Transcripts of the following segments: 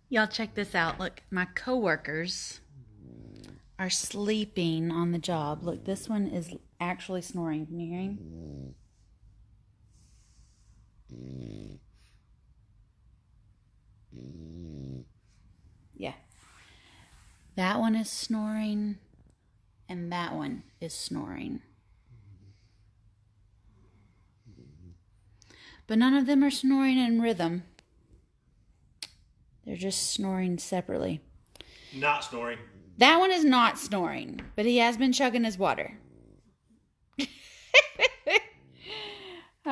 Y'all check this out. Look, my coworkers are sleeping on the job. Look, this one is actually snoring. Can you hear him? Yeah. That one is snoring, and that one is snoring. But none of them are snoring in rhythm. They're just snoring separately. Not snoring. That one is not snoring, but he has been chugging his water. All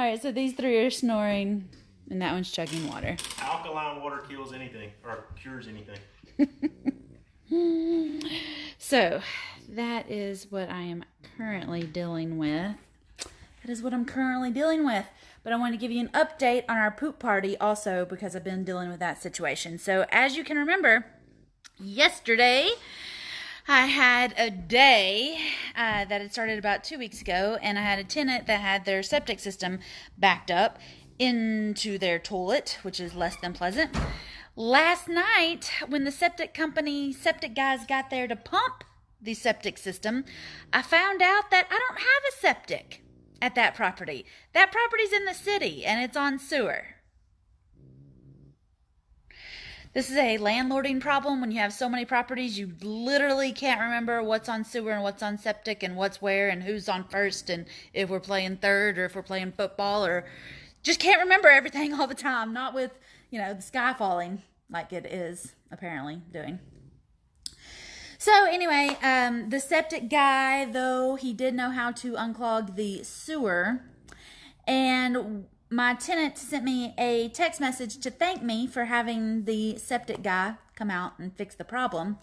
right, so these three are snoring, and that one's chugging water. Alkaline water kills anything, or cures anything. So, that is what I am currently dealing with. That is what I'm currently dealing with. But I want to give you an update on our poop party also because I've been dealing with that situation. So, as you can remember, yesterday I had a day that had started about 2 weeks ago, and I had a tenant that had their septic system backed up into their toilet, which is less than pleasant. Last night, when the septic guys got there to pump the septic system, I found out that I don't have a septic at that property. That property's in the city, and it's on sewer. This is a landlording problem. When you have so many properties, you literally can't remember what's on sewer and what's on septic and what's where and who's on first and if we're playing third or if we're playing football, or just can't remember everything all the time. Not with, the sky falling like it is apparently doing. So anyway, the septic guy, though, he did know how to unclog the sewer, and my tenant sent me a text message to thank me for having the septic guy come out and fix the problem.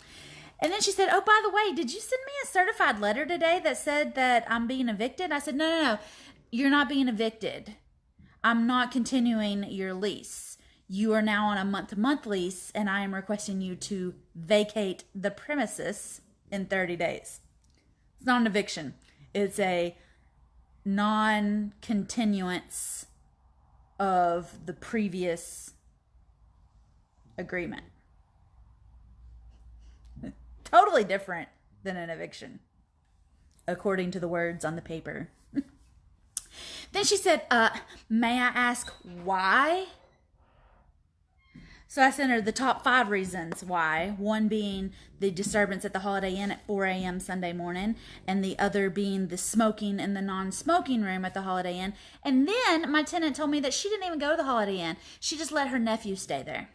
And then she said, "Oh, by the way, did you send me a certified letter today that said that I'm being evicted?" I said, No, you're not being evicted. I'm not continuing your lease. You are now on a month-to-month lease, and I am requesting you to vacate the premises in 30 days. It's not an eviction. It's a non-continuance of the previous agreement. Totally different than an eviction, according to the words on the paper. Then she said, may I ask why? So I sent her the top 5 reasons why. One being the disturbance at the Holiday Inn at 4 a.m. Sunday morning, and the other being the smoking in the non-smoking room at the Holiday Inn. And then my tenant told me that she didn't even go to the Holiday Inn. She just let her nephew stay there.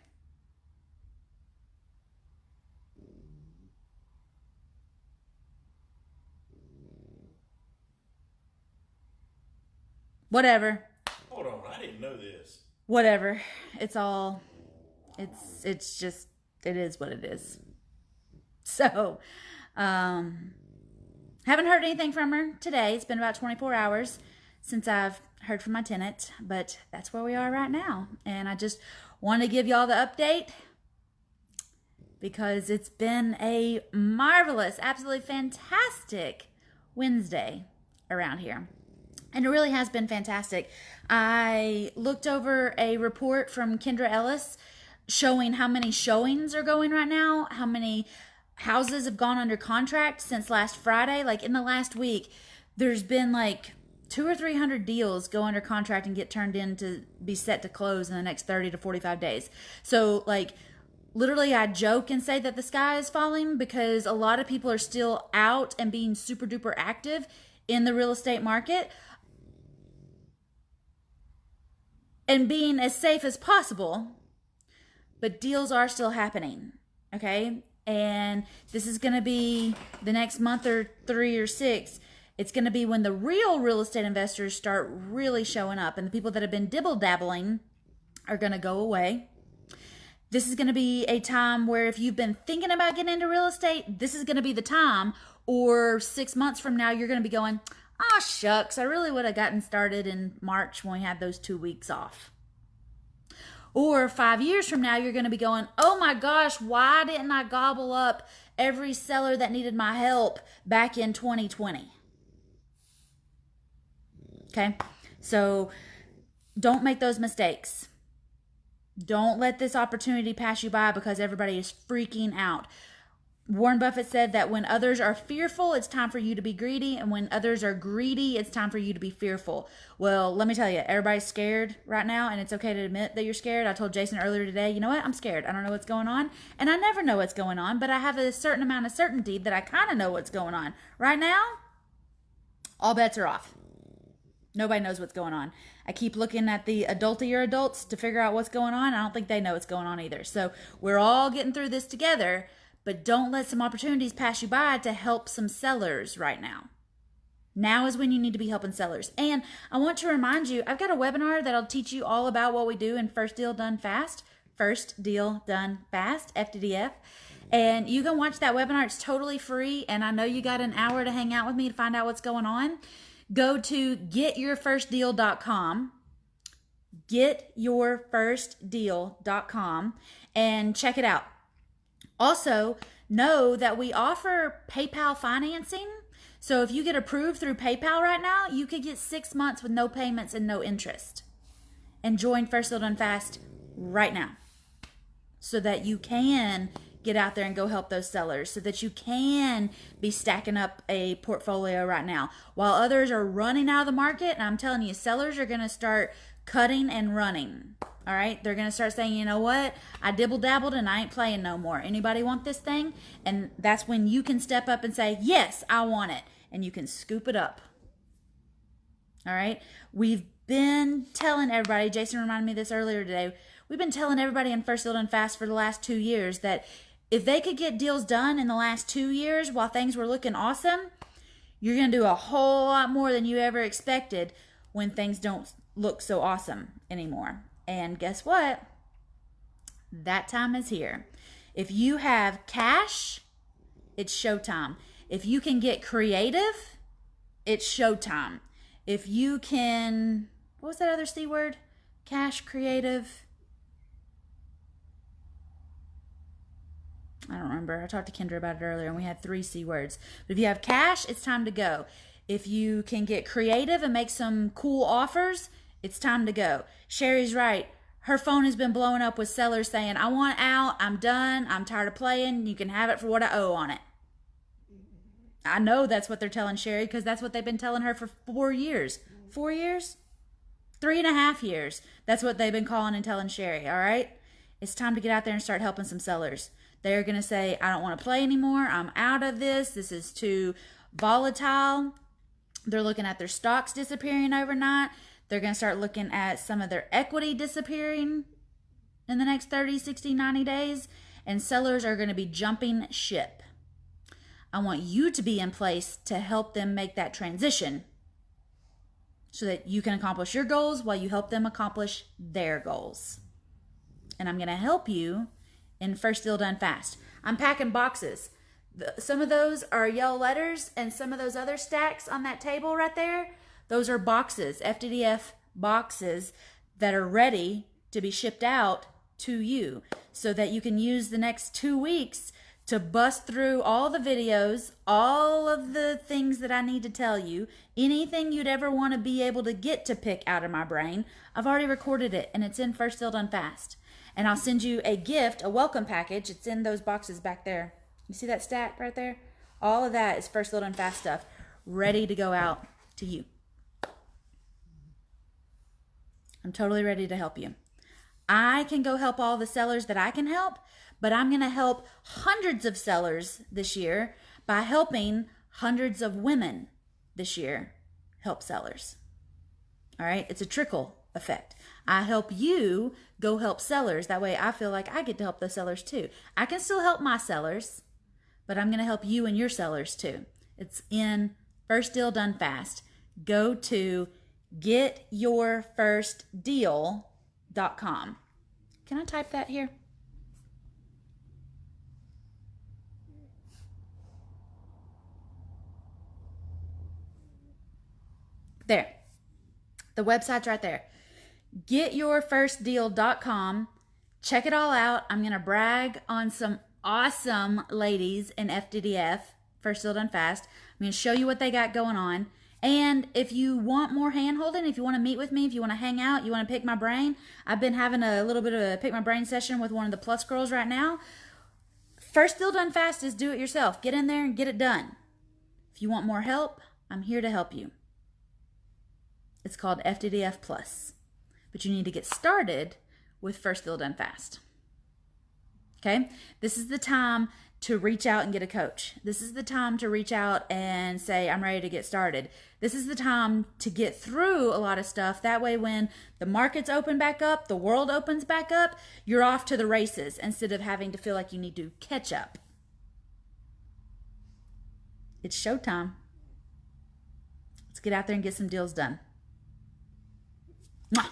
Whatever. Hold on, I didn't know this. Whatever. It's just, it is what it is. So, haven't heard anything from her today. It's been about 24 hours since I've heard from my tenant, but that's where we are right now. And I just want to give y'all the update because it's been a marvelous, absolutely fantastic Wednesday around here. And it really has been fantastic. I looked over a report from Kendra Ellis showing how many showings are going right now, how many houses have gone under contract since last Friday. Like in the last week, there's been like 200 or 300 deals go under contract and get turned in to be set to close in the next 30 to 45 days. So like literally I joke and say that the sky is falling because a lot of people are still out and being super duper active in the real estate market and being as safe as possible, but deals are still happening, okay? And this is going to be the next month or 3 or 6. It's going to be when the real estate investors start really showing up, and the people that have been dibble-dabbling are going to go away. This is going to be a time where if you've been thinking about getting into real estate, this is going to be the time, or 6 months from now, you're going to be going, "Oh, shucks, I really would have gotten started in March when we had those 2 weeks off." Or 5 years from now, you're going to be going, "Oh my gosh, why didn't I gobble up every seller that needed my help back in 2020? Okay? So don't make those mistakes. Don't let this opportunity pass you by because everybody is freaking out. Warren Buffett said that when others are fearful, it's time for you to be greedy. And when others are greedy, it's time for you to be fearful. Well, let me tell you, everybody's scared right now, and it's okay to admit that you're scared. I told Jason earlier today, you know what? I'm scared. I don't know what's going on. And I never know what's going on, but I have a certain amount of certainty that I kind of know what's going on. Right now, all bets are off. Nobody knows what's going on. I keep looking at the adultier adults to figure out what's going on. I don't think they know what's going on either. So we're all getting through this together. But don't let some opportunities pass you by to help some sellers right now. Now is when you need to be helping sellers. And I want to remind you, I've got a webinar that'll teach you all about what we do in First Deal Done Fast. First Deal Done Fast, FDDF. And you can watch that webinar. It's totally free. And I know you got an hour to hang out with me to find out what's going on. Go to getyourfirstdeal.com. Getyourfirstdeal.com and check it out. Also, know that we offer PayPal financing. So if you get approved through PayPal right now, you could get 6 months with no payments and no interest. And join First Deal Done Fast right now so that you can get out there and go help those sellers, so that you can be stacking up a portfolio right now. While others are running out of the market, and I'm telling you, sellers are going to start cutting and running. All right, they're going to start saying, you know what, I dibble-dabbled and I ain't playing no more. Anybody want this thing? And that's when you can step up and say, yes, I want it. And you can scoop it up. All right, we've been telling everybody, Jason reminded me of this earlier today, we've been telling everybody in First Deal Done Fast for the last 2 years that if they could get deals done in the last 2 years while things were looking awesome, you're going to do a whole lot more than you ever expected when things don't look so awesome anymore. And guess what? That time is here. If you have cash, it's showtime. If you can get creative, it's showtime. If you can, what was that other C word? Cash, creative. I don't remember. I talked to Kendra about it earlier and we had 3 C words. But if you have cash, it's time to go. If you can get creative and make some cool offers, it's time to go. Sherry's right. Her phone has been blowing up with sellers saying, I want out, I'm done, I'm tired of playing, you can have it for what I owe on it. I know that's what they're telling Sherry because that's what they've been telling her for 4 years. 4 years? 3.5 years. That's what they've been calling and telling Sherry, all right? It's time to get out there and start helping some sellers. They're going to say, I don't want to play anymore, I'm out of this, this is too volatile. They're looking at their stocks disappearing overnight. They're going to start looking at some of their equity disappearing in the next 30, 60, 90 days. And sellers are going to be jumping ship. I want you to be in place to help them make that transition so that you can accomplish your goals while you help them accomplish their goals. And I'm going to help you in First Deal Done Fast. I'm packing boxes. Some of those are yellow letters, and some of those other stacks on that table right there, those are boxes, FDDF boxes that are ready to be shipped out to you so that you can use the next 2 weeks to bust through all the videos, all of the things that I need to tell you, anything you'd ever want to be able to get to pick out of my brain. I've already recorded it, and it's in First Deal Done Fast. And I'll send you a gift, a welcome package. It's in those boxes back there. You see that stack right there? All of that is First Deal Done Fast stuff ready to go out to you. I'm totally ready to help you. I can go help all the sellers that I can help, but I'm going to help hundreds of sellers this year by helping hundreds of women this year help sellers. All right? It's a trickle effect. I help you go help sellers. That way I feel like I get to help the sellers too. I can still help my sellers, but I'm going to help you and your sellers too. It's in First Deal Done Fast. Go to getyourfirstdeal.com. Can I type that here? There. The website's right there. Getyourfirstdeal.com. Check it all out. I'm going to brag on some awesome ladies in FDDF, First Deal Done Fast. I'm going to show you what they got going on. And if you want more hand holding, if you want to meet with me, if you want to hang out, you want to pick my brain, I've been having a little bit of a pick my brain session with one of the Plus girls right now. First deal done fast is do it yourself. Get in there and get it done. If you want more help, I'm here to help you. It's called FDDF Plus. But you need to get started with First Deal Done Fast. Okay? This is the time to reach out and get a coach. This is the time to reach out and say, I'm ready to get started. This is the time to get through a lot of stuff. That way when the markets open back up, the world opens back up, you're off to the races instead of having to feel like you need to catch up. It's showtime. Let's get out there and get some deals done. Mwah.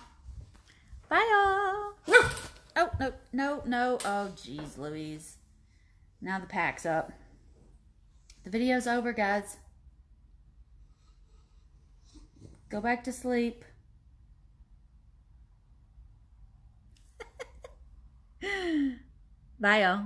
Bye, y'all. Oh, no. Oh, geez, Louise. Now the pack's up. The video's over, guys. Go back to sleep. Bye, y'all.